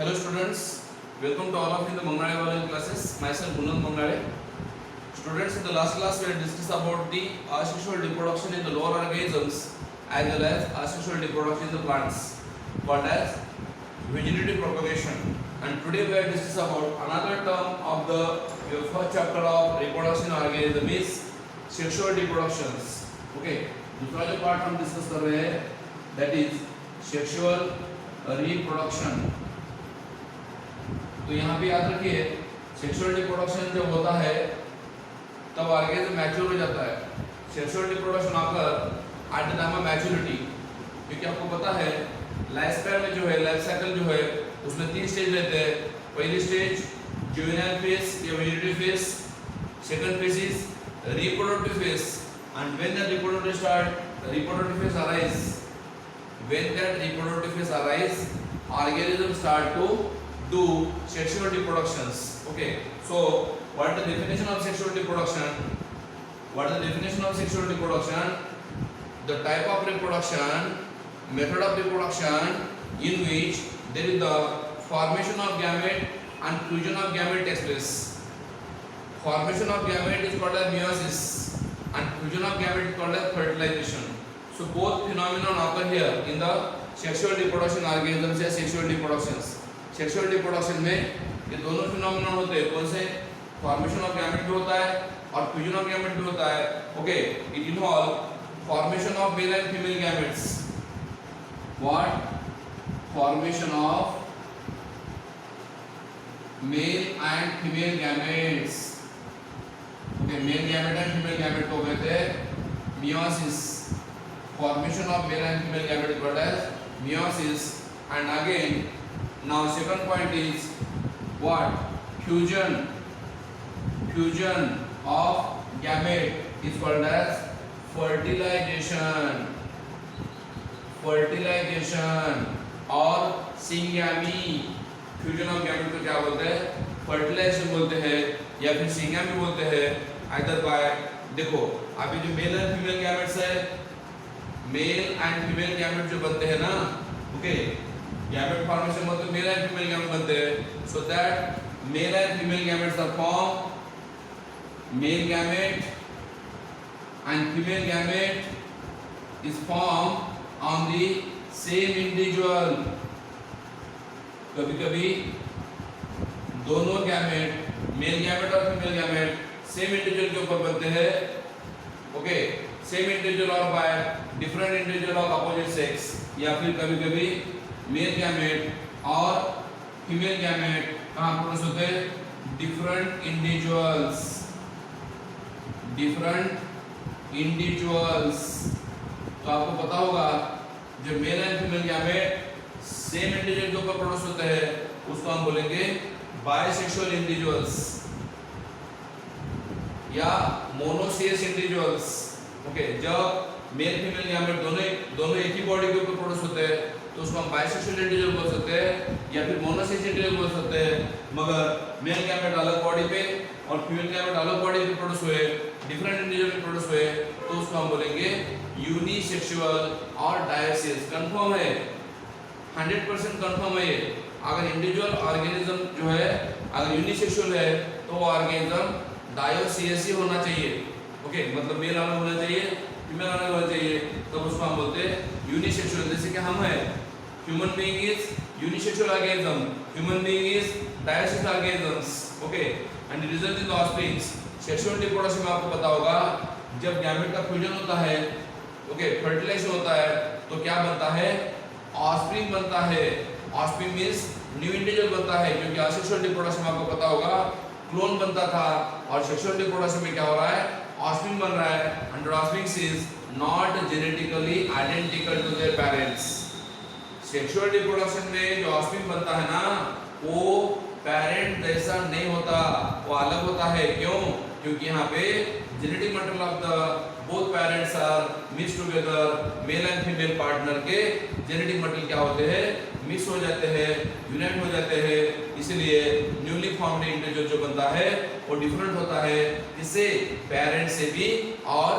Hello students, welcome to all of you in the Mangnade biology classes. Myself Bunand Mangnade. Students, in the last class we had discussed about the asexual reproduction in the lower organisms as well as asexual reproduction in the plants called as vegetative propagation. And today we have discussed about another term of the first chapter of reproduction organism is sexual reproductions. Okay, दूसरा जो part हम discuss कर रहे हैं that is sexual reproduction. तो यहाँ पे याद रखिए सेक्सुअल रिप्रोडक्शन जब होता है तब ऑर्गेनिज्म मैच्योर हो जाता है. सेक्सुअल रिप्रोडक्शन आकर at the time of maturity, क्योंकि आपको पता है लाइफ स्पैन में जो है लाइफ साइकिल जो है उसमें 3 स्टेज रहते हैं. पहली स्टेज जुवेनाइल फेज या vegetative phase, second phase is reproductive phase, and when the reproductive phase arise, when that reproductive phase arise, organisms start to do sexual reproductions. Okay, so what is the definition of sexual reproduction? What is the definition of sexual reproduction? The type of reproduction, method of reproduction in which there is the formation of gamete and fusion of gamete takes place. Formation of gamete is called as meiosis and fusion of gamete is called as fertilization. So both phenomenon occur here in the sexual reproduction organisms या sexual reproductions. Sexual reproduction में ये दोनों phenomenon होते हैं. कौन से? Formation of gamete भी होता है और fusion of gamete भी होता है. Okay, it involve formation of male and female gametes. What? Formation of male and female gametes. Okay, male gamete and female gamete को कहते हैं meiosis. Formation of male and female gamete is called as meiosis. And again, now second point is what? Fusion of gamete is called as fertilization और syngamy. Fusion of gamete को क्या बोलते हैं? Fertilisation बोलते हैं या फिर syngamy बोलते हैं. आइदर बाय, देखो अभी जो मेल एंड फीमेल गैमेट्स है, मेल एंड फीमेल गैमेट जो बनते हैं ना, ओके, गैमेट फॉर्मेशन मतलब मेल एंड फीमेल गैमेट बनते हैं. So that male and female gametes are form, male gamete and female gamete is form on the same individual. कभी-कभी दोनों गैमेट, मेल गैमेट और फीमेल गैमेट सेम इंडिविजुअल के ऊपर बनते हैं. ओके, सेम इंडिविजुअल और by different individual of opposite sex, या फिर कभी-कभी मेल गैमेट और फीमेल गैमेट कहाँ प्रोड्यूस होते हैं? Different individuals. तो आपको पता होगा जो male and female gamete same individual के ऊपर प्रोड्यूस होते हैं उसको हम बोलेंगे बायसेक्सुअल इंडिविजुअल्स या मोनोसियस इंडिविजुअल्स. ओके, जब मेल फीमेल गैमेट दोनों एक ही बॉडी के ऊपर प्रोड्यूस होते हैं तो उसको हम बायसेक्सुअल इंडिविजुअल बोल सकते हैं या फिर मोनोसियस इंडिविजुअल बोल सकते हैं. मगर मेल गैमेट अलग बॉडी पे और फीमेल गैमेट अलग बॉडी पे प्रोड्यूस हुए, डिफरेंट इंडिविजुअल में प्रोड्यूस हुए, तो उसको हम बोलेंगे यूनिसेक्सुअल और डायोसियस. कंफर्म है, 100% कंफर्म है ये. अगर इंडिविजुअल ऑर्गेनिज्म जो है अगर यूनिसेक्सुअल है तो वो ऑर्गेनिज्म डायोसियस ही होना चाहिए. ओके, मतलब मेल अलग होना चाहिए, फीमेल अलग होना चाहिए, तब उसको हम बोलते हैं यूनिसेक्सुअल. जैसे कि हम है, human being is unisexual organism, human being is dioecious organisms. Okay, and result in the offsprings. Sexual reproduction में आपको पता होगा जब गैमेट का फ्यूजन होता है, ओके, फर्टिलाइजेशन होता है, तो क्या बनता है? ऑफस्प्रिंग बनता है. ऑफस्प्रिंग मींस न्यू इंडिविजुअल बनता है, क्योंकि असेक्सुअल रिप्रोडक्शन में आपको पता होगा क्लोन बनता था और सेक्सुअल रिप्रोडक्शन में क्या हो रहा है? ऑफस्प्रिंग बन रहा है. And offspring is not genetically identical to their parents. Sexual reproduction में जो ऑफस्प्रिंग बनता है ना, वो पेरेंट जैसा नहीं होता, वो अलग होता है. क्यों? क्योंकि यहाँ पे genetic material of the both parents are mix together. Male and female partner के जेनेटिक मटेरियल क्या होते हैं? मिक्स हो जाते हैं, यूनाइट हो जाते हैं. इसलिए न्यूली फॉर्म्ड इंडिविजुअल जो बनता है वो डिफरेंट होता है, किससे? पेरेंट्स से भी और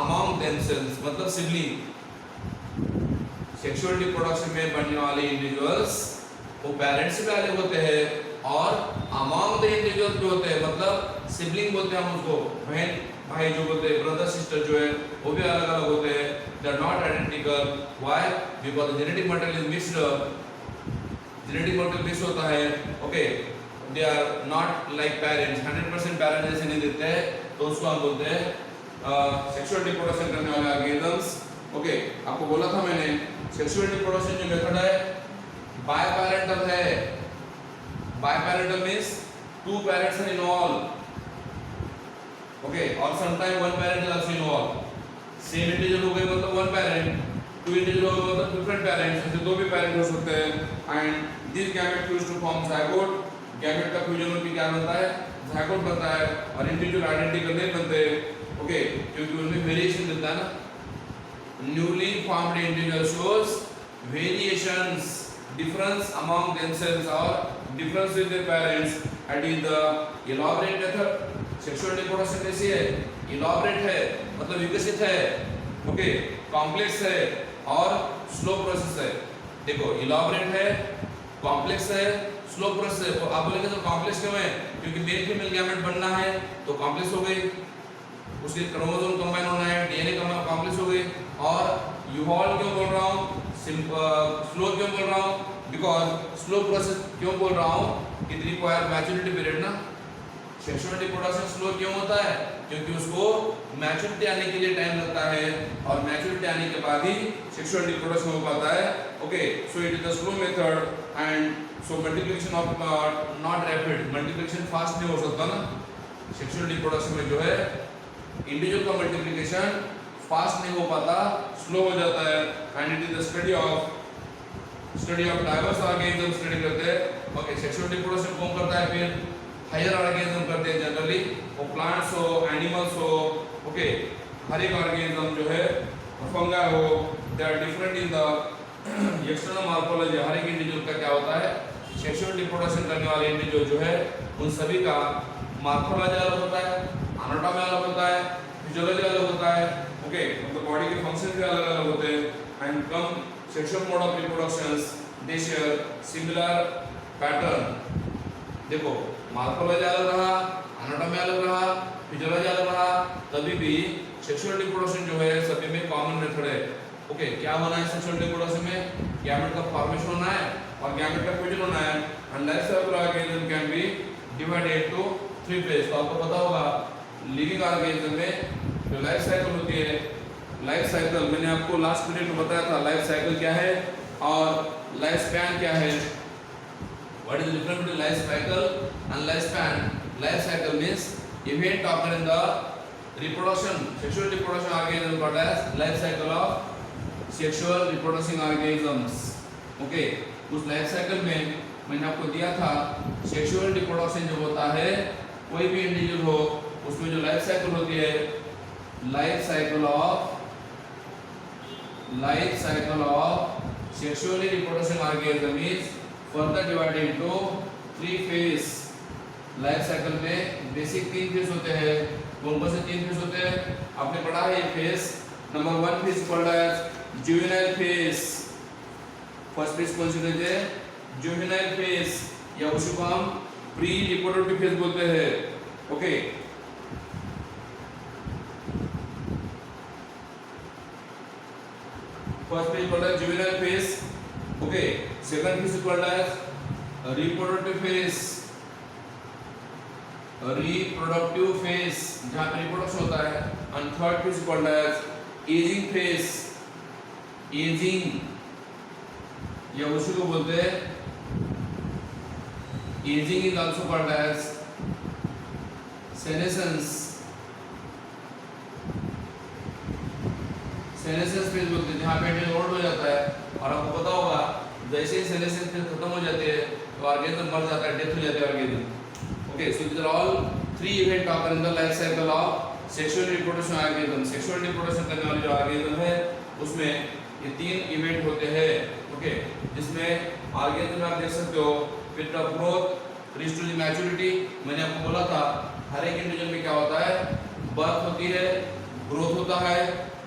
अमॉन्ग देमसेल्व्स मतलब सिबलिंग. सेक्सुअल रिप्रोडक्शन में बनने वाले इंडिविजुअल्स वो पेरेंट्स से भी अलग होते हैं, और अमॉन्ग द इंडिविजुअल जो होते हैं, मतलब सिबलिंग बोलते हैं हम उसको, बहन भाई जो बोलते हैं, ब्रदर सिस्टर जो है वो भी अलग अलग होते हैं। They are not identical. Why? Because the genetic material is mixed, genetic material mix होता है। Okay, they are not like parents, 100% parents जैसे नहीं देते हैं, तो उसको हम बोलते हैं सेक्सुअल रिप्रोडक्शन करने वाले ऑर्गेनिजम्स। ओके, आपको बोला था मैंने सेक्सुअल रिप्रोडक्शन जो मेथड है बायपैरेंटल है। Biparental means two parents are involve, okay, और sometime one parent is also involve. Same individual हो गए मतलब वन पेरेंट, टू इंडिविजुअल हो गए मतलब डिफरेंट पेरेंट्स, ऐसे दो भी पेरेंट हो सकते हैं। And this gamete fuse to form zygote. Gamete का फ्यूजन होकर क्या बनता है? ज़ायगोट बनता है, और इंडिविजुअल आइडेंटिकल नहीं बनते, ओके, क्योंकि उनमें वेरिएशन मिलता है ना। Newly formed individual shows variations, difference among themselves or difference with their parents, and is the elaborate method. Sexual reproduction कैसी है? इलाबरेट है, मतलब विकसित है, ओके, कॉम्प्लेक्स है और स्लो प्रोसेस है। देखो, इलाबरेट है, कॉम्प्लेक्स है, स्लो प्रोसेस है। आप बोलेंगे तो कॉम्प्लेक्स क्यों है? क्योंकि मेल फीमेल गैमेट बनना है तो कॉम्प्लेक्स हो गई, उसके क्रोमोसोम कंबाइन होना है, डीएनए कॉम्प्लेक्स हो गई। और यूवॉल्व क्यों बोल रहा हूँ, स्लो क्यों बोल रहा हूँ? बिकॉज स्लो प्रोसेस क्यों बोल रहा हूँ? इट रिक्वायर मैच्योरिटी पीरियड ना। सेक्सुअल रिप्रोडक्शन स्लो क्यों होता है? क्योंकि उसको मैच्योरिटी आने के लिए टाइम लगता है, और मैच्योरिटी आने के बाद ही सेक्सुअल रिप्रोडक्शन हो पाता है। Okay, so it is the slow method, and so multiplication of not rapid, multiplication fast नहीं हो सकता ना। सेक्सुअल रिप्रोडक्शन में जो है इंडिविजुअल का मल्टीप्लिकेशन फास्ट नहीं हो पाता, स्लो हो जाता है। And it is the study of diverse organism study करते हैं। ओके, सेक्सुअल रिप्रोडक्शन कौन करता है? फिर हायर ऑर्गेनिज्म करते हैं जनरली, वो प्लांट्स हो, एनिमल्स हो, ओके, हर एक ऑर्गेनिज्म जो है, फंगा हो, they are different in the external morphology. हर एक इंडिविजुअल का क्या होता है? सेक्सुअल रिप्रोडक्शन करने वाले इंडिविजुअल जो है उन सभी का मॉर्फोलॉजी अलग होता है, एनाटॉमी अलग होता है, फिजियोलॉजी अलग होता है, ओके, मतलब बॉडी के फंक्शन भी अलग अलग होते हैं। And come sexual mode of reproductions, they share similar pattern. देखो, मॉर्फोलॉजी अलग रहा, एनाटॉमी अलग रहा, फिजियोलॉजी अलग रहा, तभी भी सेक्सुअल रिप्रोडक्शन जो है सभी में कॉमन मेथड है। ओके, क्या होना है सेक्सुअल रिप्रोडक्शन में? गैमेट का फॉर्मेशन होना है और गैमेट का फ्यूजन होना है। And life cycle organism can be divided into 3 phase. तो आपको पता होगा लिविंग ऑर्गेनिज्म में जो लाइफ साइकिल होती है, लाइफ साइकिल मैंने आपको लास्ट पीरियड में बताया था, लाइफ साइकिल क्या है और लाइफ स्पैन क्या है। What is the difference between life cycle and lifespan? Life cycle means event occur in the reproduction, sexual reproduction organism called as life cycle of sexual reproducing organisms. Okay, उस life cycle में मैंने आपको दिया था sexual reproduction जो होता है, कोई भी इंडिविजुअल हो उसमें जो लाइफ साइकिल होती है, life cycle of sexually reproduction organism is further divided into 3 phase. Life cycle में बेसिक 3 फेज होते हैं। कौन कौन से 3 फेज होते हैं? आपने पढ़ा है ये phase. Number 1 phase called as juvenile phase. First phase कौन सी होती है? जुवेनाइल फेज, या उसी को हम प्री रिप्रोडक्टिव फेज बोलते हैं। Okay, first phase called as juvenile phase. Okay, second phase called as reproductive phase. Reproductive phase जहां पे रिप्रोडक्शन होता है। And third phase called as aging phase. Aging, या उसी को बोलते हैं aging is also called as senescence. Senescence phase बोलते हैं जहां पे एंटिल ओल्ड हो जाता है। और आपको पता होगा जैसे ही सेनेसेंस फेज खत्म हो जाती है तो ऑर्गेनिज्म मर जाता है, डेथ हो जाती है organism. Okay, so these are all 3 event occur in the life cycle of sexual reproduction organism. Sexual reproduction करने वाले जो ऑर्गेनिज्म है उसमें ये 3 इवेंट होते हैं। ओके, जिसमें ऑर्गेनिज्म आप देख सकते हो period of growth, reach to the maturity. मैंने आपको बोला था हर एक इंडिविजुअल में क्या होता है? बर्थ होती है, ग्रोथ होता है,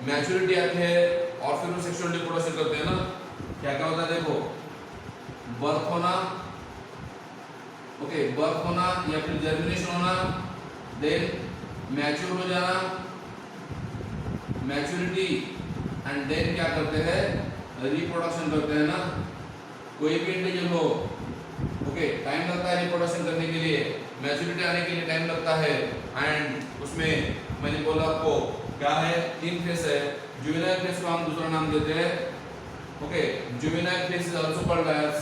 मैच्योरिटी आती है और फिर वो सेक्सुअल रिप्रोडक्शन करते हैं ना। क्या क्या होता है? देखो, बर्थ होना, ओके, बर्थ होना या फिर जर्मिनेशन होना, देन मैच्योर हो जाना, मैच्योरिटी, एंड देन क्या करते हैं, रिप्रोडक्शन करते हैं ना। कोई भी इंडिविजुअल हो, ओके, टाइम लगता है रिप्रोडक्शन करने के लिए, मैच्योरिटी आने के लिए टाइम लगता है, एंड उसमें मैंने बोला आपको क्या है, 3 फेस है। जुवेनाइल फेस को हम दूसरा नाम देते हैं, okay, juvenile phase is also called as,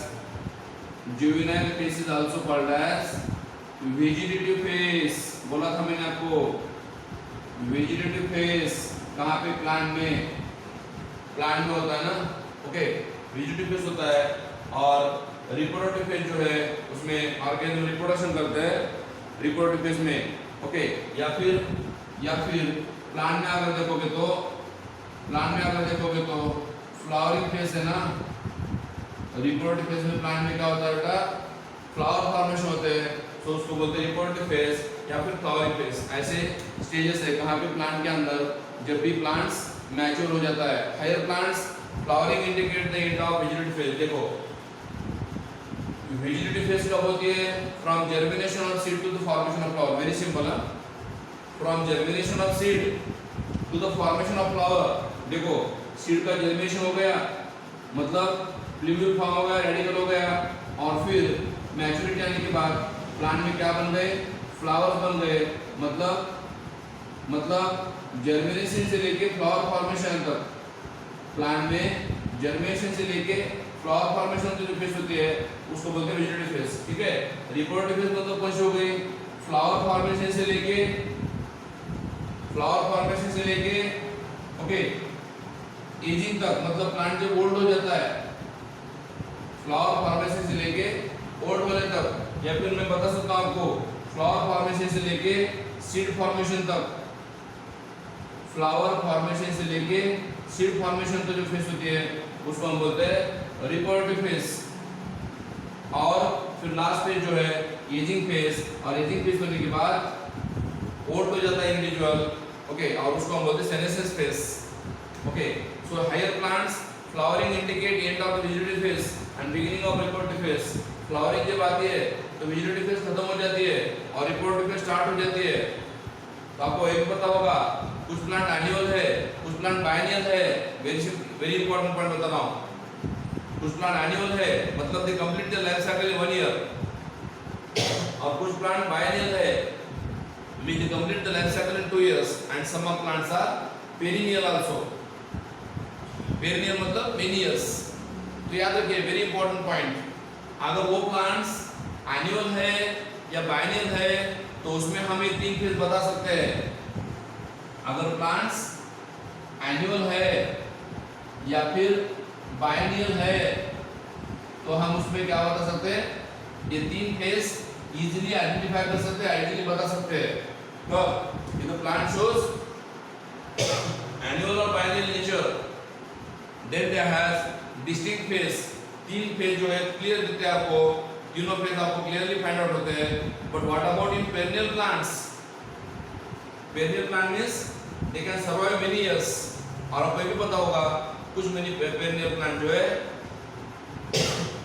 juvenile phase is also called as vegetative phase. बोला था मैंने आपको, वेजिटेटिव फेस कहाँ पे, प्लांट में, प्लांट में होता है ना, ओके, वेजिटेटिव फेस होता है। और रिप्रोडक्टिव फेज जो है उसमें ऑर्गेनिज्म रिप्रोडक्शन करते हैं रिप्रोडक्टिव फेज में, ओके। या फिर प्लांट में अगर देखोगे तो, प्लांट में अगर देखोगे तो फ्लावरिंग फेज है ना, रिप्रोडक्टिव फेज में प्लांट में क्या होता है बेटा, फ्लावर फॉर्मेशन होते हैं, तो उसको बोलते हैं रिप्रोडक्टिव फेज या फिर फ्लावरिंग फेज। ऐसे स्टेजेस है कहाँ पे, प्लांट के अंदर, जब भी प्लांट्स मैच्योर हो जाता है। Higher plants flowering indicate the end of vegetative phase. देखो वेजिटेटिव फेज कब होती है, from germination of seed to the formation of flower. Very simple है, from germination of seed to the formation of flower. देखो seed का germination हो गया, मतलब प्लूम्यूल फॉर्म हो गया, रेडिकल हो गया, और फिर मैच्योरिटी आने के बाद प्लांट में क्या बन गए, फ्लावर्स बन गए। मतलब जर्मिनेशन से लेके फ्लावर फॉर्मेशन तक, प्लांट में जर्मिनेशन से लेके फ्लावर फॉर्मेशन की जो फेज होती है उसको बोलते हैं वेजिटेटिव फेज, ठीक है। रिप्रोडक्टिव फेज मतलब कौन सी हो गई, फ्लावर फॉर्मेशन से लेके ओके एजिंग तक, मतलब प्लांट जब ओल्ड हो जाता है, फ्लावर फॉर्मेशन से लेके ओल्ड होने तक, या फिर मैं बता सकता हूँ आपको फ्लावर फॉर्मेशन से लेके सीड फॉर्मेशन तक, फ्लावर फॉर्मेशन से लेके सीड फॉर्मेशन तक जो फेज होती है उसको हम बोलते हैं रिप्रोडक्टिव फेज। और फिर लास्ट फेज जो है एजिंग फेज, और एजिंग फेज होने के बाद ओल्ड हो जाता है इंडिविजुअल, ओके, और उसको हम बोलते हैं senescence phase, okay. So higher plants flowering indicate end of the vegetative phase and beginning of reproductive phase. Flowering जब आती है तो वेजिटेटिव फेज खत्म हो जाती है और रिप्रोडक्टिव फेज स्टार्ट हो जाती है। तो आपको एक पता होगा, कुछ प्लांट एनुअल है, कुछ प्लांट बायनियल है। वेरी इंपॉर्टेंट पॉइंट बता रहा हूँ, कुछ प्लांट एनुअल है मतलब they complete the life cycle in 1 year, और कुछ प्लांट बायनियल है mean they complete the life cycle in 2 years, and some of plants are perennial also. Perennial मतलब मेनी इयर्स। तो याद रखिए वेरी इंपॉर्टेंट पॉइंट, अगर वो प्लांट्स एनुअल है या बायनियल है तो उसमें हम एक 3 फेज बता सकते हैं। अगर प्लांट्स एनुअल है या फिर बायनियल है तो हम उसमें क्या बता सकते हैं, ये 3 फेज इजीली आइडेंटिफाई कर सकते हैं, इजीली बता सकते हैं। कब, if the plant shows annual or biennial nature, then they has distinct phase। 3 phase जो है क्लियर दिखते हैं आपको, तीनों फेज आपको क्लियरली फाइंड आउट होते हैं। But what about in perennial plants, perennial plant means they can survive many years. और आपको ये भी पता होगा कुछ मेनी पेरिनियल प्लांट जो है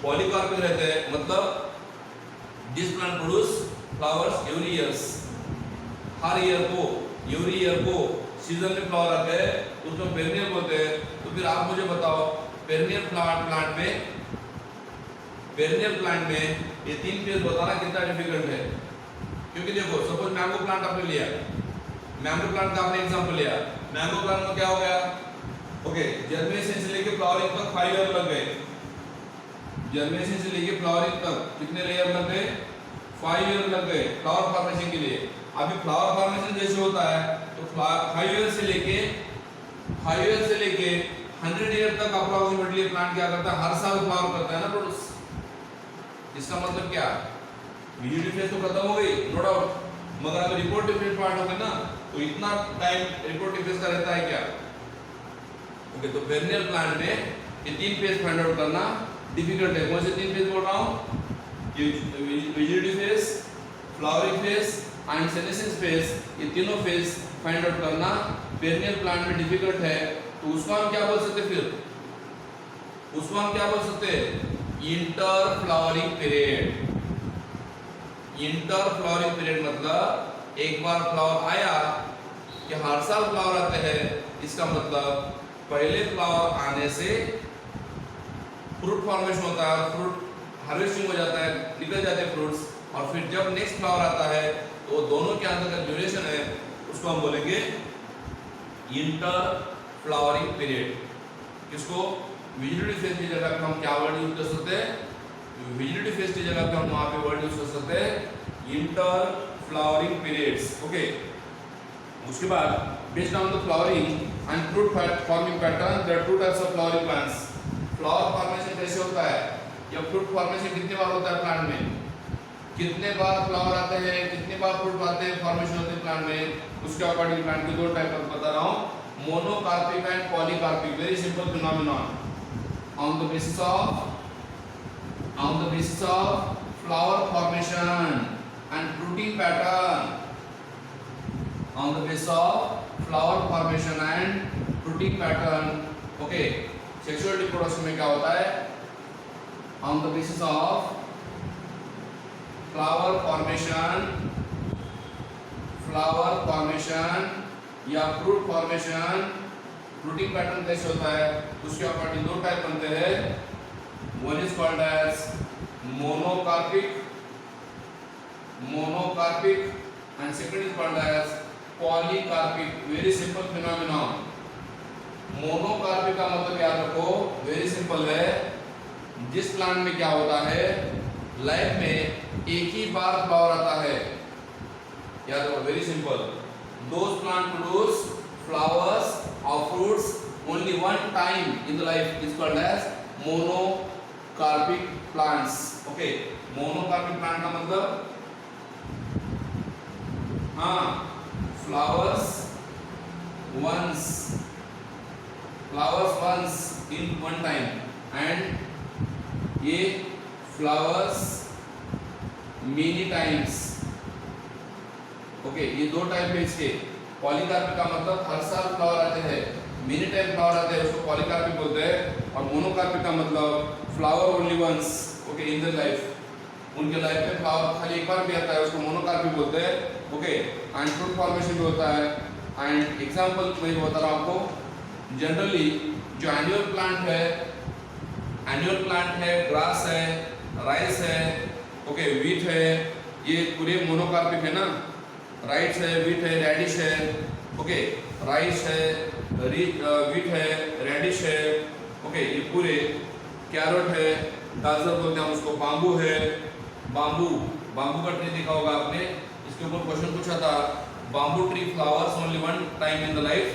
पॉलीकार्पिक रहते हैं, मतलब this plant produce flowers every years, her every year को सीजन में फ्लावर आते हैं, उसको पेरिनियल बोलते हैं। तो फिर आप मुझे बताओ पेरिनियल प्लांट में ये 3 फेज बताना कितना डिफिकल्ट है। क्योंकि देखो सपोज मैंगो प्लांट आपने लिया, मैंगो प्लांट का आपने एग्जांपल लिया, मैंगो प्लांट में क्या हो गया, ओके, जर्मिनेशन से लेके फ्लावरिंग तक 5 ईयर लग गए। जर्मिनेशन से लेके फ्लावरिंग तक कितने लेयर लग गए, 5 ईयर लग गए फ्लावर फॉर्मेशन के लिए। अभी फ्लावर फॉर्मेशन जैसे होता है तो 5 ईयर से लेके 100 ईयर तक अप्रोक्सीमेटली प्लांट क्या करता है, हर साल फ्लावर करता है ना प्रोड्यूस। इसका मतलब क्या, वेजिटेटिव फेज तो खत्म हो गई नो डाउट, मगर अगर रिप्रोडक्टिव फेज पार्ट हो गया ना तो इतना टाइम रिप्रोडक्टिव फेज का रहता है क्या। ओके, तो पेरिनियल प्लांट में ये 3 फेज फाइंड आउट करना डिफिकल्ट है। कौन से 3 फेज बोल रहा हूँ, vegetative phase, flowering phase and senescence phase, ये तीनों फेज फाइंड आउट करना पेरिनियल प्लांट में डिफिकल्ट है। तो उसको हम क्या बोल सकते, फिर उसको हम क्या बोल सकते हैं, inter flowering period. Inter flowering period मतलब एक बार फ्लावर आया कि हर साल फ्लावर आते हैं, इसका मतलब पहले फ्लावर आने से फ्रूट फॉर्मेशन होता है, फ्रूट हार्वेस्टिंग हो जाता है, निकल जाते हैं फ्रूट्स, और फिर जब नेक्स्ट फ्लावर आता है तो दोनों के अंदर का ड्यूरेशन है उसको हम बोलेंगे इंटर फ्लावरिंग पीरियड। किसको? विजिटिव फेज की जगह पे हम क्या वर्ड यूज कर सकते हैं? विजिटिव फेज की जगह पे हम वहां पे वर्ड यूज कर सकते हैं इंटर फ्लावरिंग पीरियड्स। ओके, उसके बाद based on the flowering and fruit forming pattern there are two types of flowering plants. Flower formation कैसे होता है या फ्रूट फॉर्मेशन कितने बार होता है प्लांट में, कितने बार फ्लावर आते हैं, कितने बार फ्रूट आते हैं, फॉर्मेशन होते हैं प्लांट में, उसके अकॉर्डिंग प्लांट के दो टाइप बता रहा हूं, monocarpic and polycarpic. Very simple phenomenon on the basis of flower formation and fruiting pattern, on the basis of flower formation and fruiting pattern। okay, sexual reproduction में क्या होता है? on the basis of flower formation या fruit formation, fruiting pattern कैसे होता है उसके according दो टाइप बनते हैं। One is called as monocarpic and second is called as polycarpic. Very simple phenomenon. Monocarpic का मतलब याद रखो, वेरी सिंपल है, जिस प्लांट में क्या होता है लाइफ में एक ही बार फ्लावर आता है, याद रखो, very simple. Those plant produce flowers or fruits only one time in the life is called as monocarpic plants। okay, monocarpic plant का मतलब flowers once in one time and ये flowers many times। okay, ये दो type है इसके। Polycarpic का मतलब हर साल फ्लावर आते हैं, मेनी टाइम फ्लावर आते हैं, उसको पॉलीकार्पिक बोलते हैं। और मोनोकार्पिक का मतलब flower only once, okay, in the life, उनके लाइफ में फ्लावर खाली एक बार भी आता है, उसको मोनोकार्पिक बोलते हैं। ओके, एंड फ्रूट फॉर्मेशन भी होता है। एंड एग्जांपल मैं बता रहा हूं आपको, जनरली जो एनुअल प्लांट है, ग्रास है, राइस है, ओके, व्हीट है, ये पूरे मोनोकार्पिक है ना। राइस है, व्हीट है, रेडिश है, ओके, राइस है, व्हीट है, रेडिश है, ओके, ये पूरे, कैरोट है, गाजर बोलते हैं उसको, बाम्बू है, बाम्बू का ट्री देखा होगा आपने, इसके ऊपर क्वेश्चन पूछा था, bamboo tree flowers only one time in the life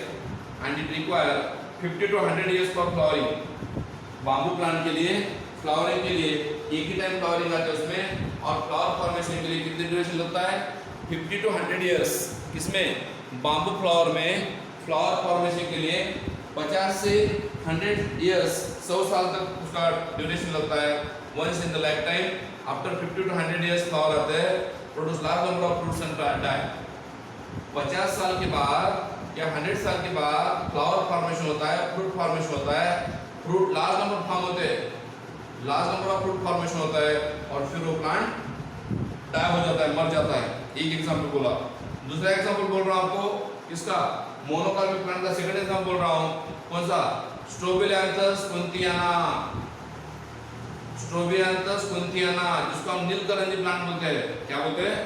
and it require 50 to 100 years for flowering. Bamboo plant के लिए फ्लावरिंग के लिए एक ही टाइम फ्लावरिंग आता है उसमें, और फ्लावर फॉर्मेशन के लिए कितने ड्यूरेशन लगता है? 50 to 100 years। किसमें? बाम्बू फ्लावर में फ्लावर फॉर्मेशन के लिए 50 से 100 years, 100 साल तक उसका ड्यूरेशन लगता है। Once in the life time after 50 to 100 years flower आते हैं, produce large number of fruits and die. 50 साल के बाद या 100 साल के बाद फ्लावर फॉर्मेशन होता है, फ्रूट फॉर्मेशन होता है, फ्रूट लार्ज नंबर फॉर्म होते हैं, large number of fruit formation होता है, और फिर वो प्लांट डाई हो जाता है, मर जाता है। एक एग्जांपल बोला। दूसरा एग्जांपल बोल रहा हूं आपको, किसका? मोनोकार्पिक प्लांट का सेकंड एग्जांपल बोल रहा हूं। कौन सा? स्ट्रोबिलियांथस कुंतियाना, जिसको हम नीलकरंजी प्लांट बोलते हैं। क्या बोलते हैं?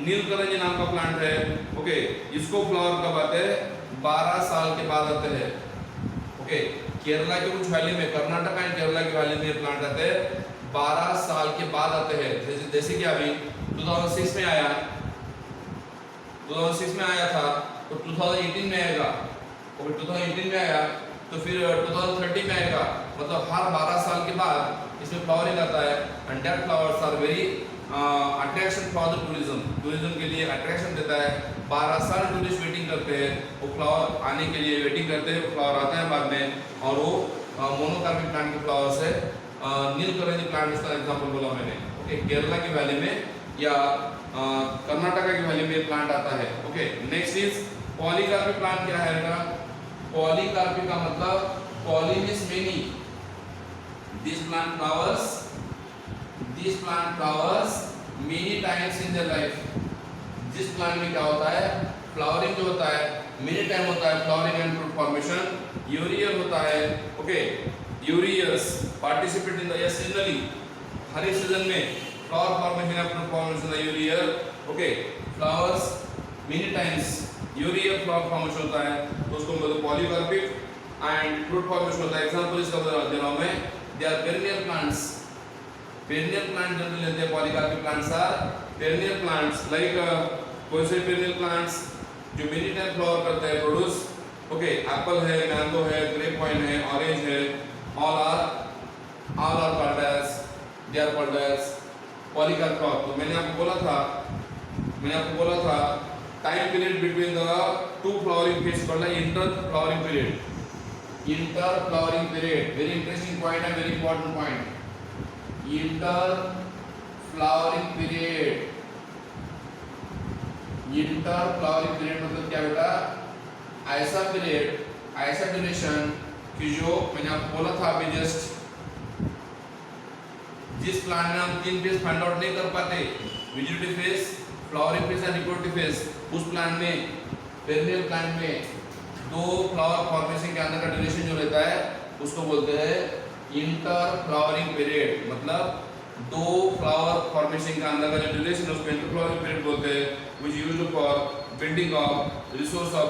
नीलकरंजी नाम का प्लांट है। ओके, इसको फ्लावर कब आते हैं? 12 साल के बाद आते हैं। ओके, केरला के कुछ वैली में, कर्नाटक एंड केरला के वैली में प्लांट आते हैं, 12 साल के बाद आते हैं। जैसे कि अभी 2006 में आया, 2006 में आया था, तो 2018 में आएगा, और 2018 में आया तो फिर 2030 में आएगा। मतलब हर 12 साल के बाद इसमें फ्लावरिंग आता है। And that flowers are very attraction for the tourism के लिए अट्रैक्शन देता है। 12 साल टूरिस्ट वेटिंग करते हैं, वो फ्लावर आने के लिए वेटिंग करते हैं, फ्लावर आते हैं बाद में, और वो मोनोकार्पिक प्लांट के फ्लावर्स है। नीलकरंजी प्लांट इसका एग्जांपल बोला मैंने। ओके, केरला के वैली में या कर्नाटका की वैली में प्लांट आता है। Okay, next is polycarpic plant. क्या है? पॉलीकार्पिक का मतलब poly means many. This plant flowers many times in their life, जिस प्लांट में क्या होता है, फ्लावरिंग जो होता है मेनी टाइम होता है, flowering and fruit formation every year होता है, okay, every years participate in the year seasonally, हर एक सीजन में flower formation and fruit formation every year, okay, flowers many times every year flower formation होता है, तो उसको बोलते हैं पॉलीकार्पिक, एंड फ्रूट फॉर्मेशन होता है। एग्जांपल इसका दे रहा हूं मैं, they are perennial plants, perennial plant generally लेते हैं, polycarpic plants are perennial plants, like कौन से पेरिनियल प्लांट्स जो मेनी टाइम फ्लावर करते हैं, प्रोड्यूस, ओके, एप्पल है, मैंगो है, ग्रेप वाइन है, ऑरेंज है, all are called as, they are called as polycarp crop. तो मैंने आपको बोला था time period between the two flowering phase called inter flowering period, inter flowering period, very interesting point है, वेरी point point, inter flowering period, inter flowering period मतलब क्या बेटा, ऐसा पीरियड, ऐसा ड्यूरेशन कि जो मैंने आपको बोला था अभी जस्ट, जिस प्लांट में हम तीन फेज फाइंड आउट नहीं कर पाते, vegetative phase, flowering phase and reproductive phase, उस प्लांट में, पेरिनियल प्लांट में दो फ्लावर फॉर्मेशन के अंदर का ड्यूरेशन जो रहता है उसको बोलते हैं इंटर फ्लावरिंग पीरियड, मतलब दो फ्लावर फॉर्मेशन का अंदर का जो ड्यूरेशन है उसको इंटर फ्लावरिंग पीरियड बोलते हैं, which used for building of resource of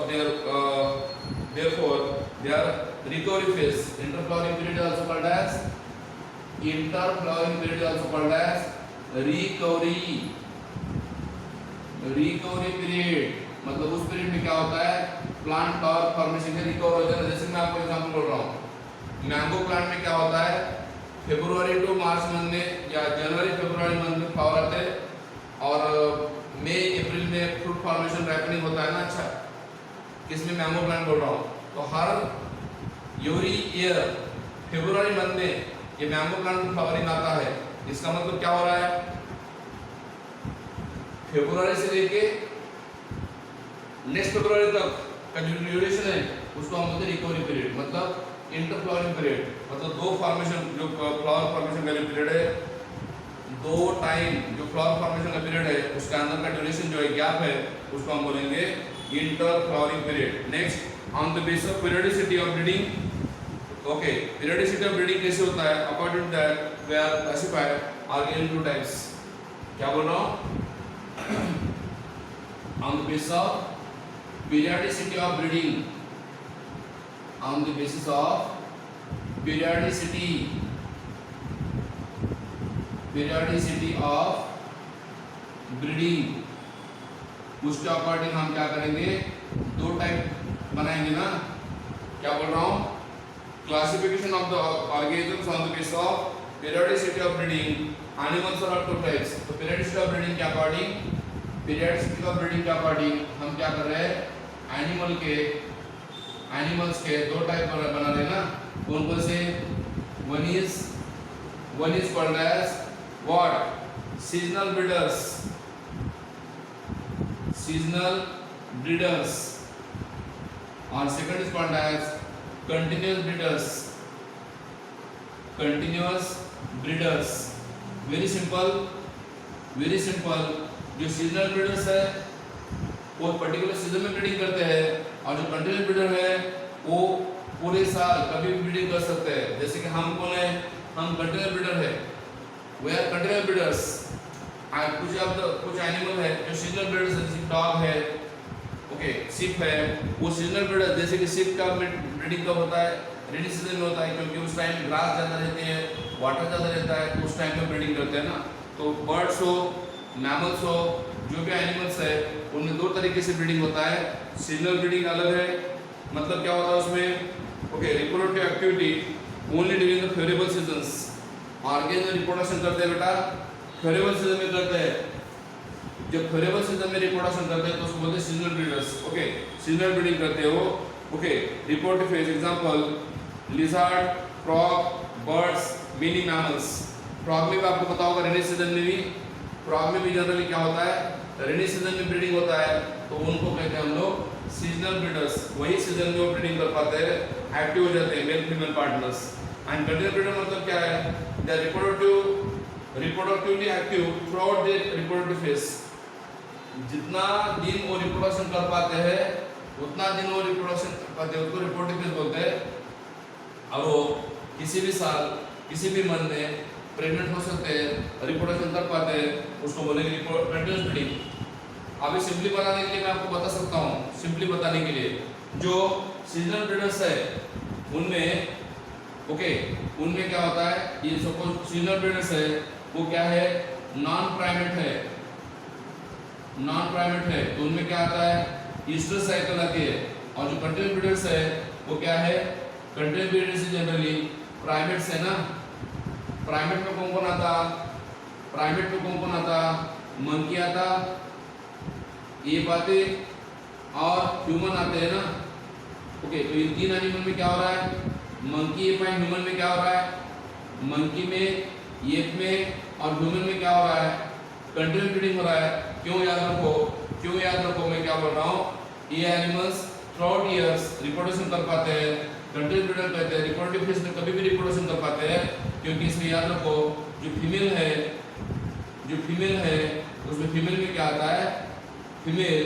therefore their recovery phase, inter flowering period is also called as, inter flowering period is also called as recovery period, मतलब उस period में क्या होता है, plant flower formation से recover हो जाता है। जैसे मैं आपको एग्जांपल बोल रहा हूँ, मैंगो प्लांट में क्या होता है, फरवरी टू मार्च मंथ में या जनवरी फरवरी मंथ में फ्लावर आते हैं, और मई अप्रैल में फ्रूट फॉर्मेशन रैपनिंग होता है ना। अच्छा, किसमें, मैंगो प्लांट बोल रहा हूँ, तो हर एवरी ईयर फरवरी मंथ में ये मैंगो प्लांट में फ्लावरिंग आता है। इसका मतलब क्या हो रहा है, फरवरी से लेके नेक्स्ट फरवरी तक का जो ड्यूरेशन है उसको हम बोलते हैं रिकवरी पीरियड, मतलब इंटर फ्लावरिंग पीरियड, मतलब दो फॉर्मेशन जो फ्लावर फॉर्मेशन का जो पीरियड है, दो टाइम जो फ्लावर फॉर्मेशन का पीरियड है उसके अंदर का ड्यूरेशन जो है, गैप है, उसको हम बोलेंगे inter flowering period. Next, on the basis of periodicity of breeding, okay, periodicity of breeding कैसे होता है, according to that we are classified organic two types. क्या बोल रहा हूँ, on the basis of periodicity of breeding, on the basis of periodicity of breeding, उसके according हम क्या करेंगे, दो टाइप बनाएंगे ना। क्या बोल रहा हूँ, classification of the organisms on the basis of periodicity of breeding, animals are of two types। तो periodicity of breeding के अकॉर्डिंग, पीरियड्स ऑफ ब्रीडिंग के अकॉर्डिंग हम क्या कर रहे हैं, एनिमल्स के दो टाइप बना रहे हैं ना। कौन कौन से, one is called as what, seasonal breeders, और second is called as continuous breeders. Very simple, जो सीजनल ब्रीडर्स है वो पर्टिकुलर सीजन में ब्रीडिंग करते हैं, और जो कंटिन्यूअस ब्रीडर है वो पूरे साल कभी भी ब्रीडिंग कर सकते हैं। जैसे कि हम कौन है, हम कंटिन्यूअस ब्रीडर है, वी आर कंटिन्यूअस ब्रीडर्स। कुछ एनिमल है जो सीजनल ब्रीडर्स है, जैसे डॉग है, ओके, शिप है, वो सीजनल ब्रीडर। जैसे कि शिप का ब्रीडिंग कब होता है, रेनी सीजन में होता है, क्योंकि उस टाइम ग्रास ज़्यादा रहते हैं, वाटर ज़्यादा रहता है, तो उस टाइम में ब्रीडिंग करते हैं ना। तो बर्ड्स हो, मैमल्स हो, जो भी एनिमल्स है, उनमें दो तरीके से ब्रीडिंग होता है। सीजनल ब्रीडिंग अलग है, मतलब क्या होता है उसमें, okay, reproductive activity only during the favourable seasons. Organism reproduction करते हैं बेटा फेवरेबल सीजन में करते हैं। जब फेवरेबल सीजन में रिप्रोडक्शन करते हैं तो उसको बोलते हैं seasonal breeders. Okay, seasonal breeding करते हो। Okay, reproductive phase example lizard, frog, birds, mini mammals. Frog में भी आपको पता होगा, रेनी सीजन में भी, फ्रॉग में भी जनरली क्या होता है, रेनी सीजन में ब्रीडिंग होता है, तो उनको कहते हैं हम लोग सीजनल ब्रीडर्स। वही सीजन में वो ब्रीडिंग कर पाते हैं, एक्टिव हो जाते हैं male female partners. And continuous breeder मतलब क्या है, the reproductive reproductively active through out the reproductive phase. जितना दिन वो रिप्रोडक्शन कर पाते हैं उतना दिन वो रिप्रोडक्शन कर पाते हैं, उसको रिप्रोडक्टिव फेज बोलते हैं। अब वो किसी भी साल किसी भी मंथ में प्रेग्नेंट हो सकते हैं, रिप्रोडक्शन कर पाते हैं, उसको बोलेंगे कंटिन्यूअस ब्रीडिंग। अभी सिंपली बताने के लिए मैं आपको बता सकता हूँ, सिंपली बताने के लिए जो सीजनल ब्रीडर्स है उनमें उनमें क्या होता है, ये सपोज सीजनल ब्रीडर्स है वो क्या है, नॉन प्राइमेट है, तो उनमें क्या आता है, ईस्टर साइकिल आती है। और जो कंटिन्यूअस ब्रीडर्स है वो क्या है, कंटिन्यूअस ब्रीडर्स जनरली प्राइमेट्स है ना। प्राइमेट में कौन कौन आता, मंकी आता, एप आते और ह्यूमन आते हैं ना। तो ये तीन एनिमल में क्या हो रहा है, मंकी एप एंड ह्यूमन में क्या हो रहा है, मंकी में, एप में और ह्यूमन में क्या हो रहा है, कंटिन्यूअस ब्रीडिंग हो रहा है। क्यों याद रखो मैं क्या बोल रहा हूँ, ये animals through out years reproduction कर पाते हैं, कंटिन्यूअस ब्रीडर कहते हैं। रिप्रोडक्टिव फेज में कभी भी रिप्रोडक्शन कर पाते हैं, क्योंकि इसमें याद रखो जो फीमेल है उसमें फीमेल में क्या आता है, female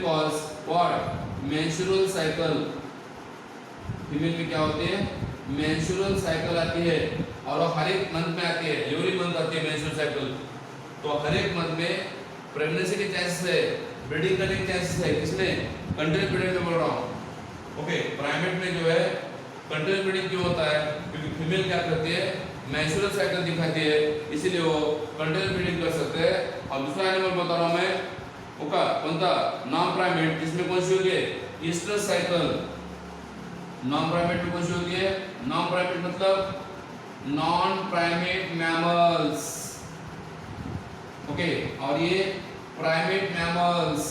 cause what, menstrual cycle. Female में क्या होती है, मेंस्ट्रुअल साइकिल आती है और वो हर एक मंथ में आती है, एवरी मंथ आती है मेंस्ट्रुअल साइकिल। तो हर एक मंथ में प्रेगनेंसी के चांसेस है, ब्रीडिंग करने के चांसेस है, किसमें, कंटिन्यूअस ब्रीडिंग में बोल रहा हूँ। प्राइमेट में जो है कंटिन्यूअस ब्रीडिंग क्यों होता है, क्योंकि फीमेल क्या करती है, मेंस्ट्रुअल साइकिल दिखाती है, इसीलिए वो कंटिन्यूअस ब्रीडिंग कर सकते हैं। और दूसरा एनिमल बता रहा हूँ मैं, कौन सा, नॉन प्राइमेट, जिसमें कौन सी होती है, ईस्टर साइकिल। नॉन प्राइमेट में कौन सी होती है, नॉन प्राइमेट मतलब नॉन प्राइमेट मैमल्स। और ये प्राइमेट मैमल्स,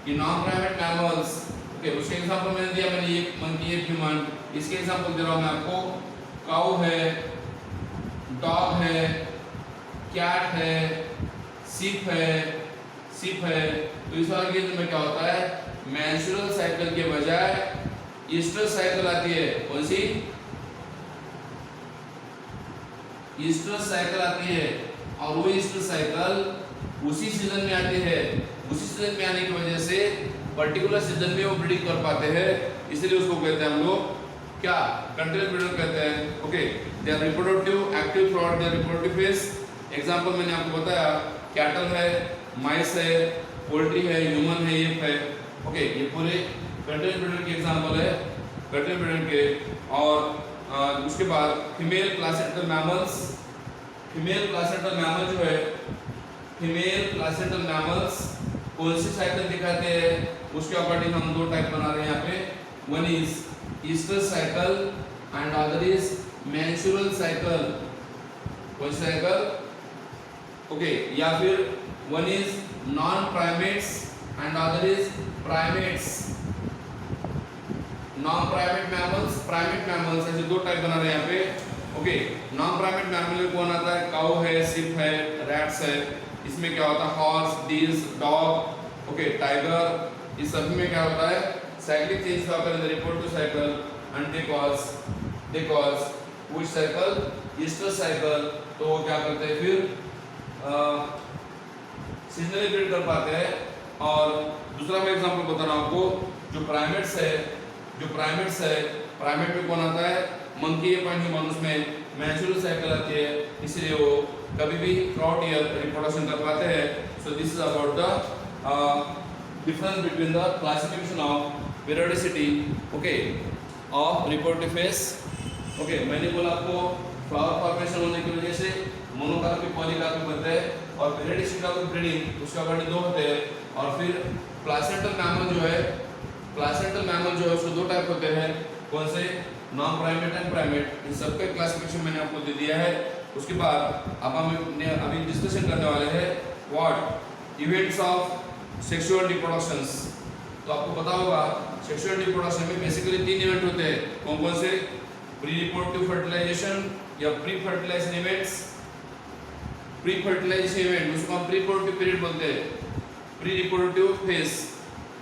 ये नॉन प्राइमेट मैमल्स। उसके एग्जांपल मैंने दिया, मैंने एक मंकी, एक ह्यूमन। इसके एग्जांपल दे रहा हूं मैं आपको, काऊ है, डॉग है, कैट है, सीप है। तो इस वाले केस में क्या होता है, मेंस्ट्रुअल साइकिल के बजाय ईस्टर साइकिल आती है। कौन सी, ईस्टर साइकिल आती है। और वो ईस्टर साइकिल उसी सीजन में आती है, उसी सीजन में आने की वजह से पर्टिकुलर सीजन में वो ब्रीडिंग कर पाते हैं, इसलिए उसको कहते हैं हम लोग क्या, कंटिन्यूअस ब्रीडर कहते हैं। They are reproductive active throughout their reproductive phase. Example मैंने आपको बताया, कैटल है, माइस है, पोल्ट्री है, ह्यूमन है, एप है। ये पूरे कंटिन्यूअस ब्रीडर के एग्जांपल है, कंटिन्यूअस ब्रीडर के। और उसके बाद फीमेल प्लासेंटल मैमल्स जो है, फीमेल प्लासेंटल मैमल्स कौन सी साइकिल दिखाते हैं, उसके अकॉर्डिंग हम दो टाइप बना रहे हैं यहाँ पे। One is Easter cycle and other is menstrual cycle. कौन सी साइकिल, या फिर one is non primates and other is primates. Non primate mammals, primate mammals, ऐसे दो टाइप बना रहे हैं यहाँ पे। नॉन प्राइमेट मैमल में कौन आता है, काऊ है, सिप है, रैट्स है। इसमें क्या होता है, हॉर्स, डीर्स, डॉग, टाइगर। इस सभी में क्या होता है, साइक्लिक चेंज होकर in the reproductive cycle and they cause which cycle, Easter cycle. तो वो क्या करते हैं फिर सीजनली ब्रीड कर पाते हैं। और दूसरा मैं एग्जांपल बता रहा हूँ आपको, जो प्राइमेट्स है, प्राइमेट में कौन आता है, मंकी एप एंड ह्यूमन। उसमें मेंस्ट्रुअल साइकिल आती है, इसलिए वो कभी भी थ्रू आउट ईयर रिप्रोडक्शन कर पाते हैं। So this is about the difference between the classification of periodicity of reproductive phase. मैंने बोला आपको फ्लावर फॉर्मेशन होने की वजह से मोनोकार्पिक, पॉलीकार्पिक बनते हैं, और पीरियोडिसिटी ऑफ ब्रीडिंग उसके अकॉर्डिंग दो होते हैं। और फिर प्लासेंटल मैमल जो है उसको दो टाइप होते हैं। कौन से, नॉन प्राइमेट एंड प्राइमेट। इन सबके क्लासिफिकेशन मैंने आपको दे दिया है। उसके बाद अब हम अभी डिस्कशन करने वाले हैं what, events of sexual reproductions. तो आपको पता होगा सेक्सुअल रिप्रोडक्शन में बेसिकली 3 इवेंट होते हैं। कौन से, प्री रिप्रोडक्टिव फर्टिलाइजेशन या pre fertilization events. Pre fertilization event उसको हम प्री रिप्रोडक्टिव पीरियड बोलते हैं, प्री रिप्रोडक्टिव फेज।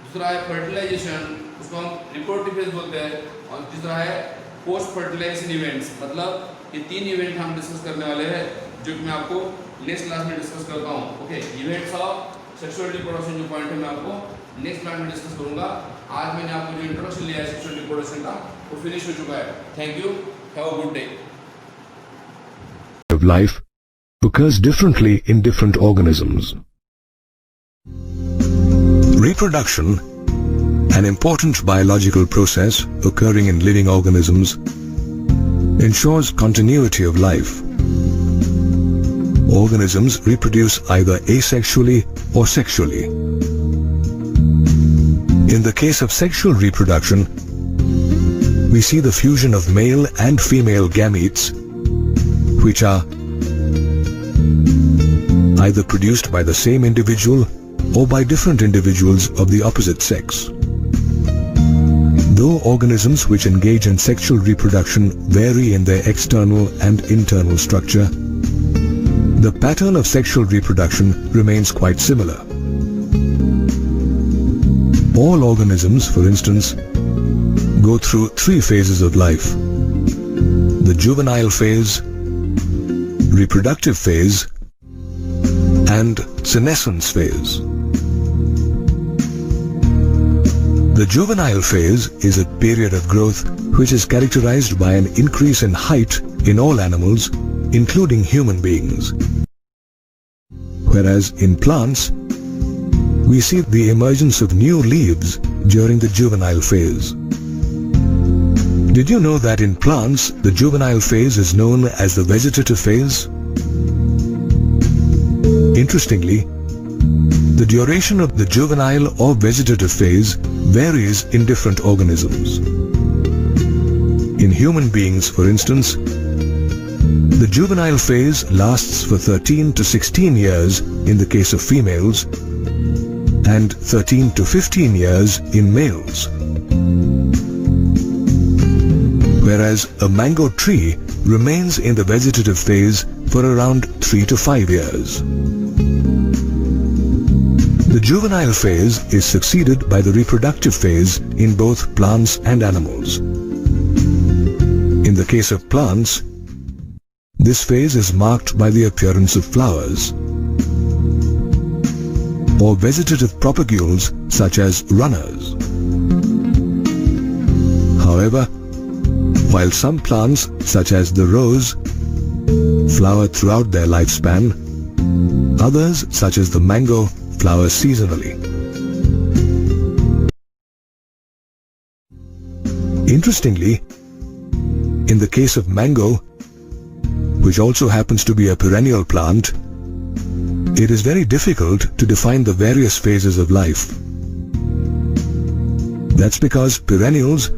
दूसरा है फर्टिलाइजेशन उसको हम रिप्रोडक्टिव फेज बोलते हैं। और तीसरा है पोस्ट फर्टिलाइजेशन इवेंट्स, मतलब ये 3 इवेंट हम डिस्कस करने वाले हैं जो कि मैं आपको नेक्स्ट क्लास में डिस्कस करता हूँ। Okay, events of sexual reproduction जो पॉइंट है मैं आपको नेक्स्ट क्लास में डिस्कस करूंगा। आज मैंने आपको जो इंट्रोडक्शन लिया है सेक्सुअल रिप्रोडक्शन का वो फिनिश हो चुका है। Thank you, have a good day. Of life occurs differently in different organisms. Reproduction, an important biological process occurring in living organisms, ensures continuity of life. Organisms reproduce either asexually or sexually. In the case of sexual reproduction, we see the fusion of male and female gametes, which are either produced by the same individual or by different individuals of the opposite sex. Though organisms which engage in sexual reproduction vary in their external and internal structure, the pattern of sexual reproduction remains quite similar. All organisms, for instance, go through 3 phases of life: the juvenile phase, reproductive phase, and senescence phase. The juvenile phase is a period of growth which is characterized by an increase in height in all animals, including human beings. Whereas in plants, we see the emergence of new leaves during the juvenile phase. Did you know that in plants, the juvenile phase is known as the vegetative phase? Interestingly, the duration of the juvenile or vegetative phase varies in different organisms. In human beings, for instance, the juvenile phase lasts for 13 to 16 years in the case of females and 13 to 15 years in males. Whereas a mango tree remains in the vegetative phase for around 3 to 5 years. The juvenile phase is succeeded by the reproductive phase in both plants and animals. In the case of plants, this phase is marked by the appearance of flowers or vegetative propagules such as runners. However, while some plants such as the rose flower throughout their lifespan, others such as the mango flower seasonally. Interestingly, in the case of mango, which also happens to be a perennial plant, it is very difficult to define the various phases of life. That's because perennials,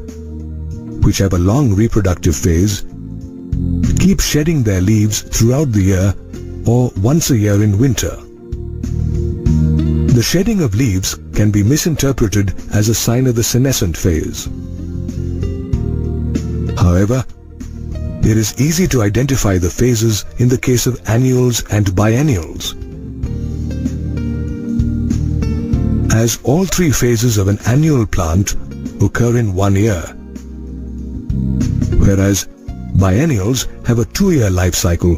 which have a long reproductive phase, keep shedding their leaves throughout the year or once a year in winter. The shedding of leaves can be misinterpreted as a sign of the senescent phase. However, it is easy to identify the phases in the case of annuals and biennials. As all 3 phases of an annual plant occur in 1 year, whereas biennials have a 2-year life cycle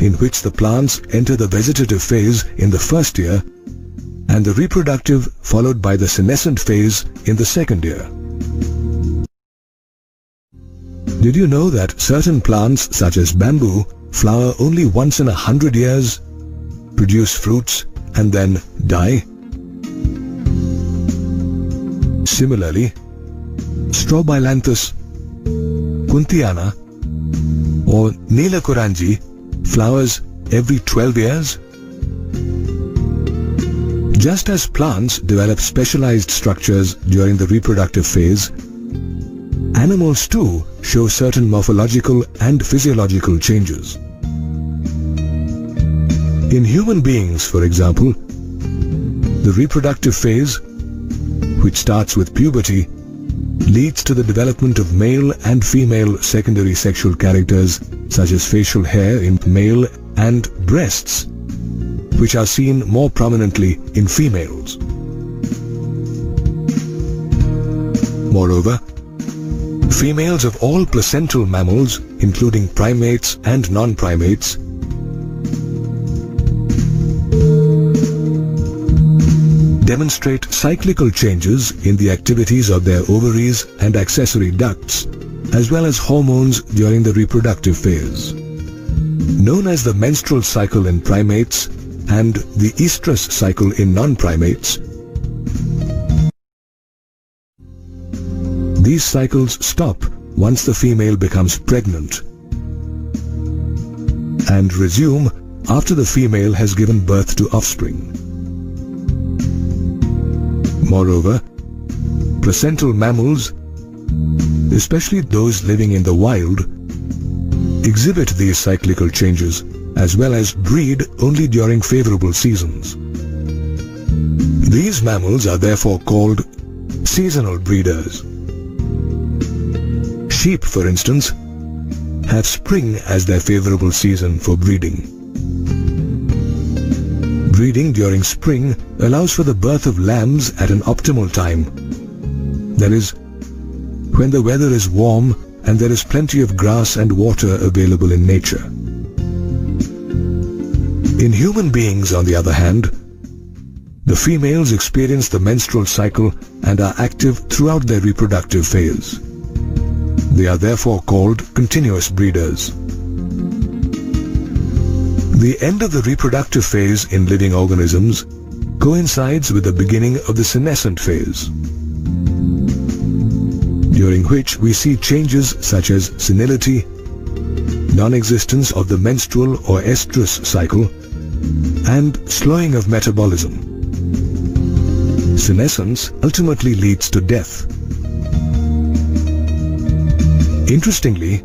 in which the plants enter the vegetative phase in the first year and the reproductive followed by the senescent phase in the second year. Did you know that certain plants such as bamboo flower only once in 100 years, produce fruits and then die? Similarly, Strobilanthes kuntiana or Neelakuranji flowers every 12 years. Just as plants develop specialized structures during the reproductive phase, animals too show certain morphological and physiological changes. In human beings, for example, the reproductive phase, which starts with puberty, leads to the development of male and female secondary sexual characters such as facial hair in male and breasts, which are seen more prominently in females. Moreover, females of all placental mammals, including primates and non-primates, demonstrate cyclical changes in the activities of their ovaries and accessory ducts, as well as hormones during the reproductive phase. Known as the menstrual cycle in primates and the estrous cycle in non-primates, these cycles stop once the female becomes pregnant and resume after the female has given birth to offspring. Moreover, placental mammals, especially those living in the wild, exhibit these cyclical changes as well as breed only during favorable seasons. These mammals are therefore called seasonal breeders. Sheep, for instance, have spring as their favorable season for breeding. Breeding during spring allows for the birth of lambs at an optimal time. That is, when the weather is warm and there is plenty of grass and water available in nature. In human beings, on the other hand, the females experience the menstrual cycle and are active throughout their reproductive phase. They are therefore called continuous breeders. The end of the reproductive phase in living organisms coincides with the beginning of the senescent phase, during which we see changes such as senility, non-existence of the menstrual or estrous cycle, and slowing of metabolism. Senescence ultimately leads to death. Interestingly,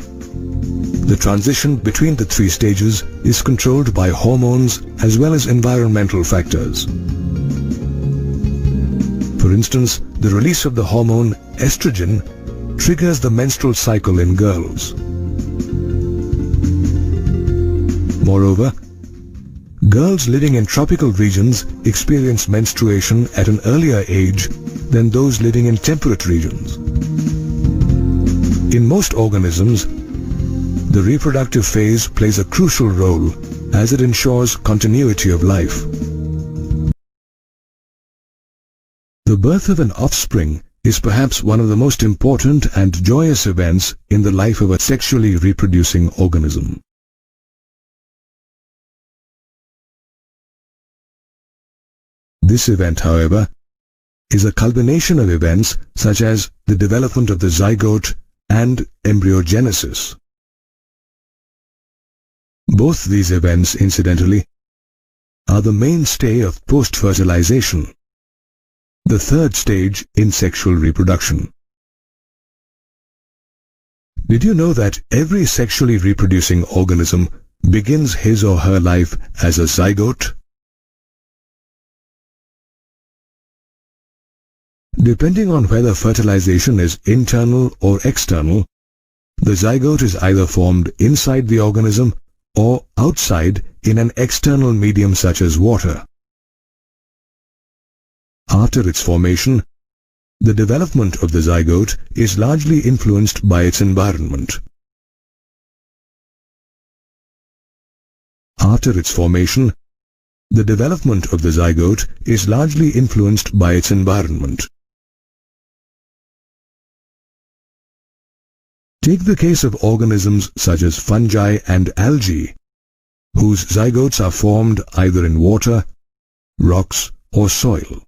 the transition between the three stages is controlled by hormones as well as environmental factors. For instance, the release of the hormone estrogen triggers the menstrual cycle in girls. Moreover, girls living in tropical regions experience menstruation at an earlier age than those living in temperate regions. In most organisms, the reproductive phase plays a crucial role as it ensures continuity of life. The birth of an offspring is perhaps one of the most important and joyous events in the life of a sexually reproducing organism. This event, however, is a culmination of events such as the development of the zygote and embryogenesis. Both these events, incidentally, are the mainstay of post-fertilization, the third stage in sexual reproduction. Did you know that every sexually reproducing organism begins his or her life as a zygote? Depending on whether fertilization is internal or external, the zygote is either formed inside the organism or outside in an external medium such as water. After its formation, the development of the zygote is largely influenced by its environment. After its formation, the development of the zygote is largely influenced by its environment. Take the case of organisms such as fungi and algae, whose zygotes are formed either in water, rocks, or soil.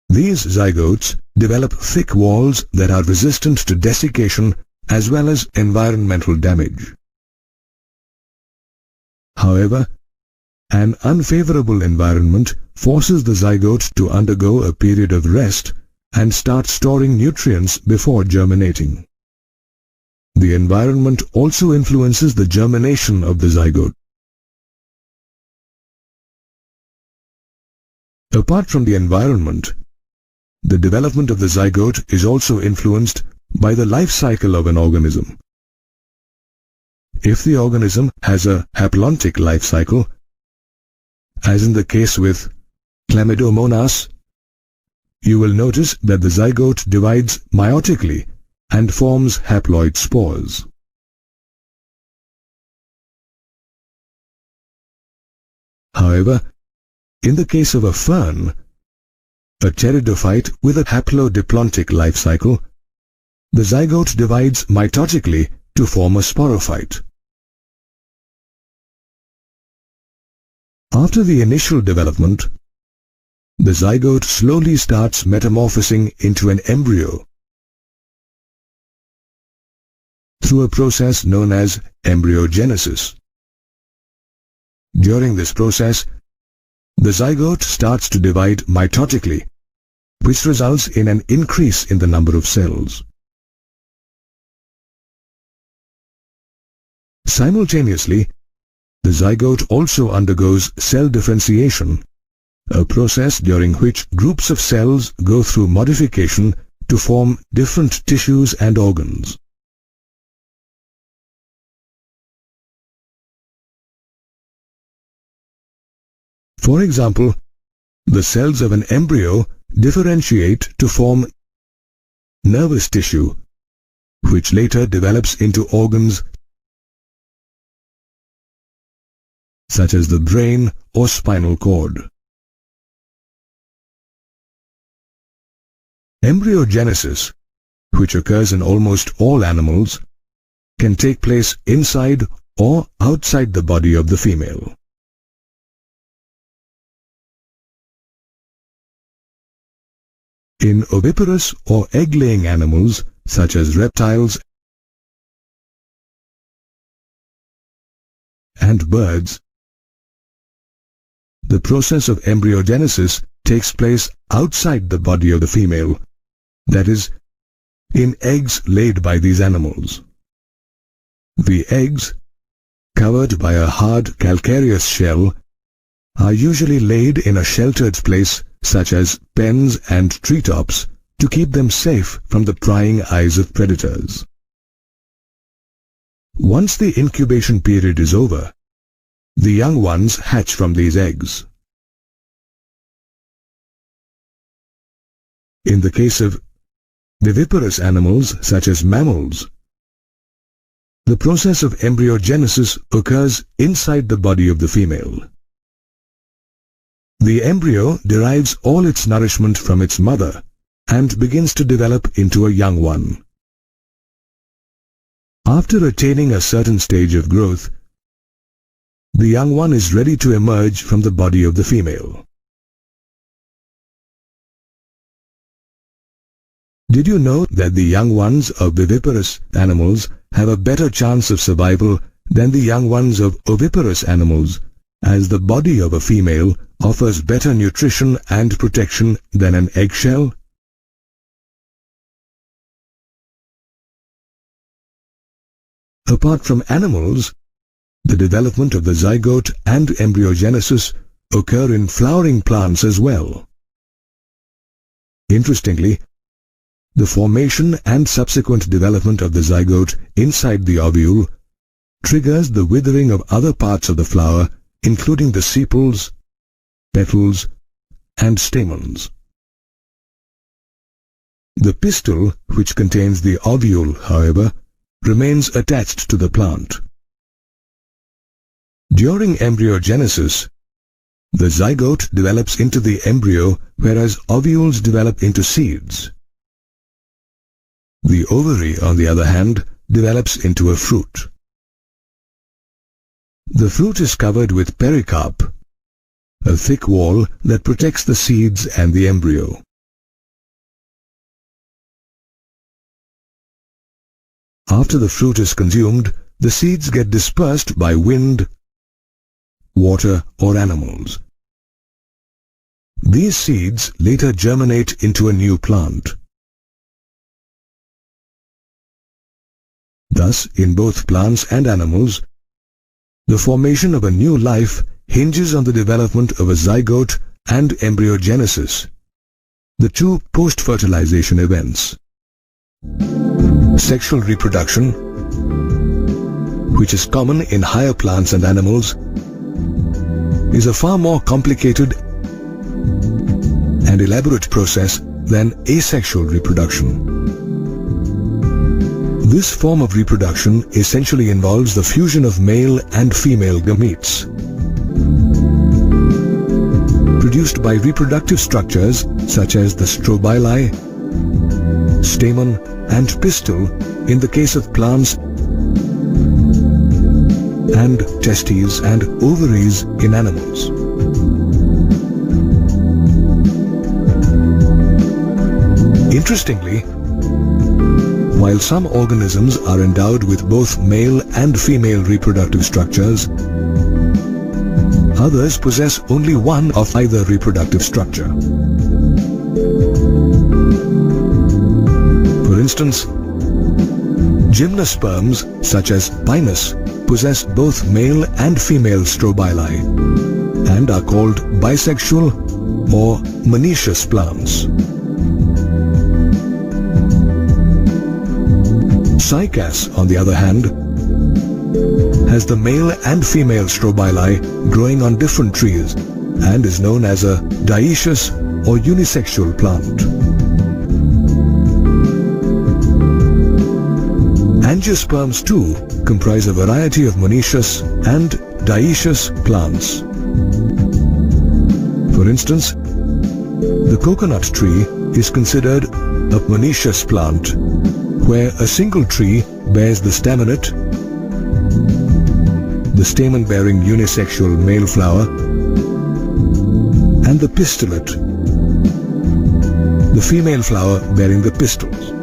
These zygotes develop thick walls that are resistant to desiccation as well as environmental damage. However, an unfavorable environment forces the zygote to undergo a period of rest and start storing nutrients before germinating. The environment also influences the germination of the zygote. Apart from the environment, the development of the zygote is also influenced by the life cycle of an organism. If the organism has a haplontic life cycle, as in the case with Chlamydomonas, you will notice that the zygote divides meiotically and forms haploid spores. However, in the case of a fern, a pteridophyte with a haplodiplontic life cycle, the zygote divides mitotically to form a sporophyte. After the initial development, the zygote slowly starts metamorphosing into an embryo through a process known as embryogenesis. During this process, the zygote starts to divide mitotically, which results in an increase in the number of cells. Simultaneously, the zygote also undergoes cell differentiation, a process during which groups of cells go through modification to form different tissues and organs. For example, the cells of an embryo differentiate to form nervous tissue, which later develops into organs such as the brain or spinal cord. Embryogenesis, which occurs in almost all animals, can take place inside or outside the body of the female. In oviparous or egg-laying animals, such as reptiles and birds, the process of embryogenesis takes place outside the body of the female, that is, in eggs laid by these animals. The eggs, covered by a hard calcareous shell, are usually laid in a sheltered place such as pens and treetops to keep them safe from the prying eyes of predators. Once the incubation period is over, the young ones hatch from these eggs. In the case of viviparous animals such as mammals, the process of embryogenesis occurs inside the body of the female. The embryo derives all its nourishment from its mother and begins to develop into a young one. After attaining a certain stage of growth, the young one is ready to emerge from the body of the female. Did you know that the young ones of viviparous animals have a better chance of survival than the young ones of oviparous animals, as the body of a female offers better nutrition and protection than an eggshell? Apart from animals, the development of the zygote and embryogenesis occur in flowering plants as well. Interestingly, the formation and subsequent development of the zygote inside the ovule triggers the withering of other parts of the flower, including the sepals, petals, and stamens. The pistil, which contains the ovule, however, remains attached to the plant. During embryogenesis, the zygote develops into the embryo, whereas ovules develop into seeds. The ovary, on the other hand, develops into a fruit. The fruit is covered with pericarp, a thick wall that protects the seeds and the embryo. After the fruit is consumed, the seeds get dispersed by wind, water, or animals. These seeds later germinate into a new plant. Thus, in both plants and animals, the formation of a new life hinges on the development of a zygote and embryogenesis, the two post-fertilization events. Sexual reproduction, which is common in higher plants and animals, is a far more complicated and elaborate process than asexual reproduction. This form of reproduction essentially involves the fusion of male and female gametes, produced by reproductive structures such as the strobili, stamen and pistil in the case of plants, and testes and ovaries in animals. Interestingly, while some organisms are endowed with both male and female reproductive structures, others possess only one of either reproductive structure. For instance, gymnosperms such as Pinus possess both male and female strobili and are called bisexual or monoecious plants. Cycas, on the other hand, has the male and female strobili growing on different trees and is known as a dioecious or unisexual plant. Angiosperms too comprise a variety of monoecious and dioecious plants. For instance, the coconut tree is considered a monoecious plant, where a single tree bears the staminate, the stamen-bearing unisexual male flower, and the pistillate, the female flower bearing the pistils.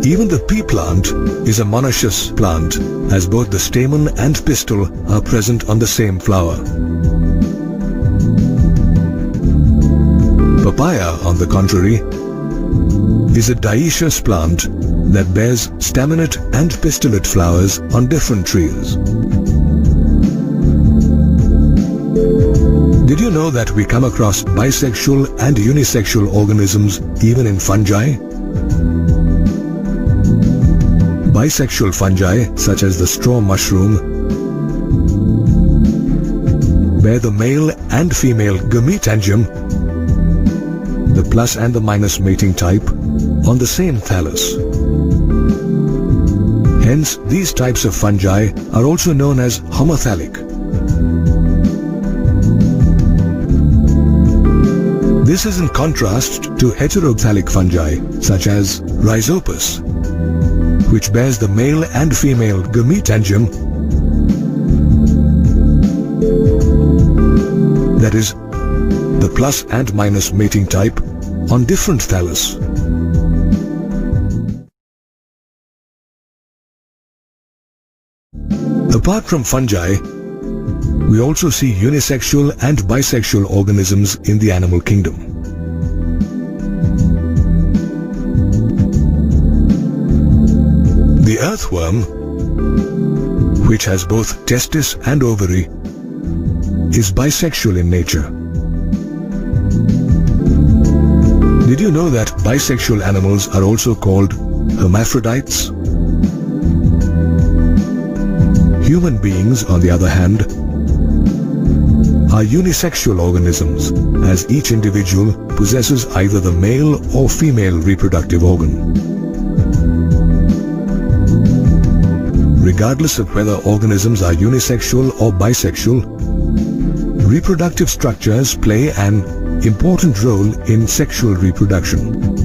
Even the pea plant is a monoecious plant, as both the stamen and pistil are present on the same flower. Papaya, on the contrary, is a dioecious plant that bears staminate and pistillate flowers on different trees. Did you know that we come across bisexual and unisexual organisms even in fungi? Bisexual fungi, such as the straw mushroom, bear the male and female gametangium, the plus and the minus mating type, on the same thallus. Hence, these types of fungi are also known as homothalic. This is in contrast to heterothalic fungi such as Rhizopus, which bears the male and female gametangium, that is, the plus and minus mating type, on different thallus. Apart from fungi, we also see unisexual and bisexual organisms in the animal kingdom. The earthworm, which has both testis and ovary, is bisexual in nature. Did you know that bisexual animals are also called hermaphrodites? Human beings, on the other hand, are unisexual organisms, as each individual possesses either the male or female reproductive organ. Regardless of whether organisms are unisexual or bisexual, reproductive structures play an important role in sexual reproduction.